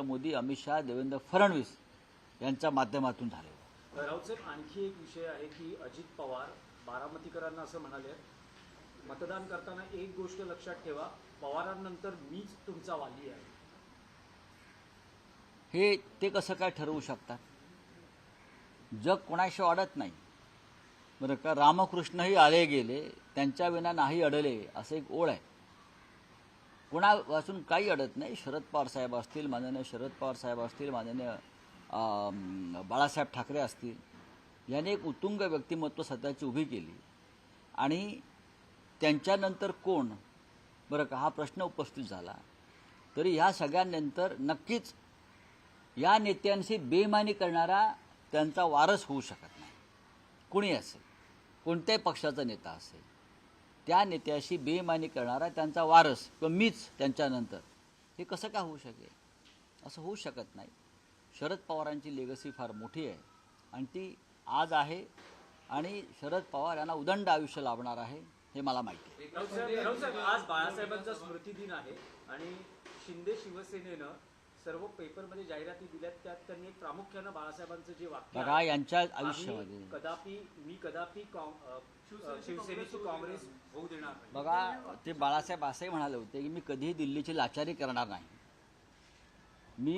मोदी, अमित शहा, देवेंद्र फडणवीस यांच्या माध्यमातून झाले. राऊत साहेब, आणखी एक विषय आहे की अजित पवार बारामतीकरांना असं म्हणाले, मतदान करताना एक गोष्ट लक्षात ठेवा, पवारांनंतर मीच तुमचा वाली आहे. हे ते कसं काय ठरवू शकतात? जग कोणाशी अडत नाही बरं का. रामकृष्णही आले गेले, त्यांच्या विना नाही अडले, असं एक ओळ आहे. कोणापासून काही अडत नाही. शरद पवार साहेब असतील, माननीय शरद पवार साहेब असतील, माननीय बाळासाहेब ठाकरे असतील, यांनी एक उत्तुंग व्यक्तिमत्व स्वतःची उभी केली. आणि त्यांच्यानंतर कोण बरं का, हा प्रश्न उपस्थित झाला. तरी ह्या सगळ्यांनंतर नक्कीच या नेत्यांशी बेईमानी करणारा त्यांचा वारस होऊ शकत नाही. कुणी असेल, कोणत्याही पक्षाचा नेता असेल, त्या नेत्याशी बेईमानी करणारा त्यांचा वारस किंवा मीच त्यांच्यानंतर, हे कसं काय होऊ शकेल? असं होऊ शकत नाही. शरद पवारांची लेगसी फार मोठी आहे आणि ती आज आहे आणि शरद पवार यांना उदंड आयुष्य लाभणार आहे, हे मला माहिती आहे. राऊत साहेब, आज बाळासाहेबांचा स्मृतिदिन आहे आणि शिंदे शिवसेनेनं सर्व पेपरमध्ये जाहिराती दिल्यात. त्यात त्यांनी एक प्रामुख्यानं बाळासाहेबांचं जे वाक्य बघा, यांच्या आयुष्यामध्ये मी कदापि शिवसेनेची काँग्रेस होऊ देणार नाही. बघा, ते बाळासाहेब असंही म्हणाले होते की मी कधीही दिल्लीची लाचारी करणार नाही.